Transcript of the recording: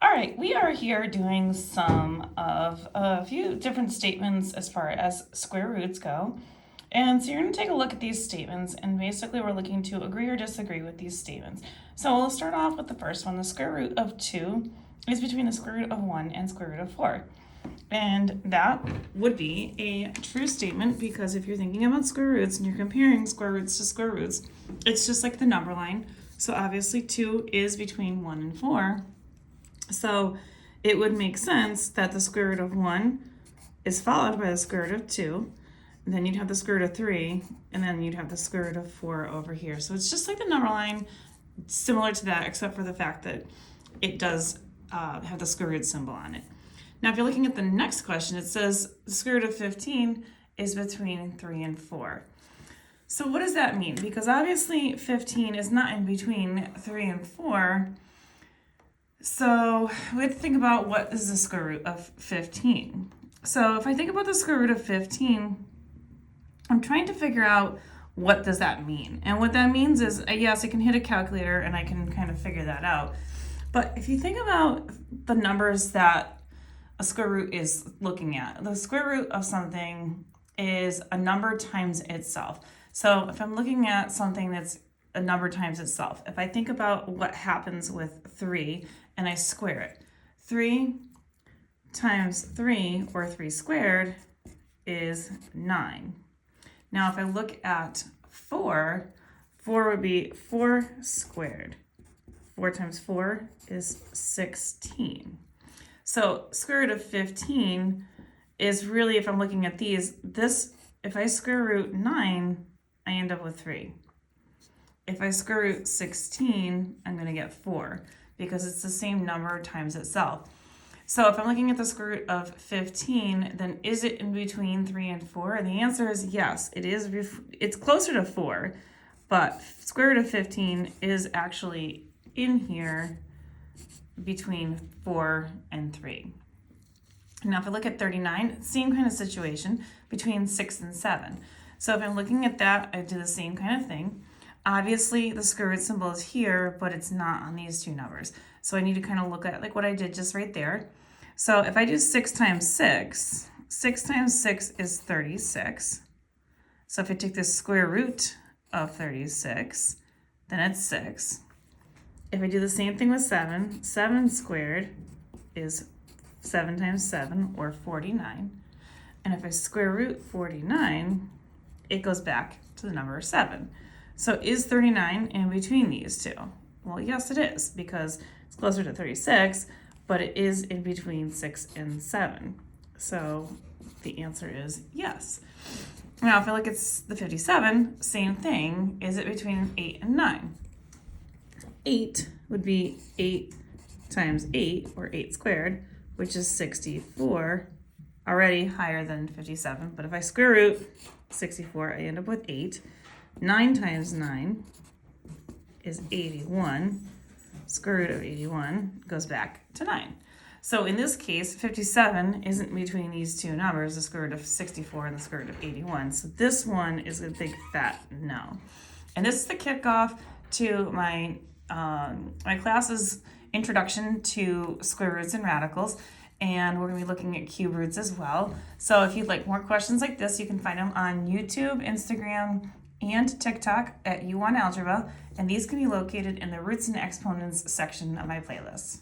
All right, we are here doing some of a few different statements as far as square roots go. And so you're going to take a look at these statements, and basically we're looking to agree or disagree with these statements. So we'll start off with the first one. The square root of 2 is between the square root of 1 and square root of 4. And that would be a true statement, because if you're thinking about square roots and you're comparing square roots to square roots, it's just like the number line. So obviously 2 is between 1 and 4. So it would make sense that the square root of 1 is followed by the square root of 2. And then you'd have the square root of 3, and then you'd have the square root of 4 over here. So it's just like the number line, similar to that, except for the fact that it does have the square root symbol on it. Now, if you're looking at the next question, it says the square root of 15 is between 3 and 4. So what does that mean? Because obviously 15 is not in between 3 and 4. So we have to think about what is the square root of 15. So if I think about the square root of 15, I'm trying to figure out what does that mean. And what that means is, yes, I can hit a calculator and I can kind of figure that out. But if you think about the numbers that a square root is looking at, the square root of something is a number times itself. So if I'm looking at something that's a number times itself, if I think about what happens with 3 and I square it, 3 times 3, or 3 squared, is 9. Now if I look at 4 would be 4 squared. 4 times 4 is 16. So square root of 15 is really, if I'm looking at these, if I square root 9, I end up with 3. If I square root 16, I'm going to get 4, because it's the same number times itself. So if I'm looking at the square root of 15, then is it in between 3 and 4? And the answer is yes, it is. It's closer to 4, but square root of 15 is actually in here between 4 and 3. Now if I look at 39, same kind of situation, between 6 and 7. So if I'm looking at that, I do the same kind of thing. Obviously the square root symbol is here, but it's not on these two numbers. So I need to kind of look at like what I did just right there. So if I do 6 times 6, 6 times 6 is 36. So if I take the square root of 36, then it's 6. If I do the same thing with 7, 7 squared is 7 times 7, or 49. And if I square root 49, it goes back to the number 7. So is 39 in between these two? Well, yes, it is, because it's closer to 36, but it is in between 6 and 7. So the answer is yes. Now, if I look at the 57, same thing. Is it between 8 and 9? 8 would be 8 times 8, or 8 squared, which is 64, already higher than 57. But if I square root 64, I end up with 8. 9 times 9 is 81. Square root of 81 goes back to 9. So in this case, 57 isn't between these two numbers, the square root of 64 and the square root of 81. So this one is a big fat no. And this is the kickoff to my my class's introduction to square roots and radicals. And we're going to be looking at cube roots as well. So if you'd like more questions like this, you can find them on YouTube, Instagram, and TikTok at YouWantAlgebra, and these can be located in the Roots and Exponents section of my playlist.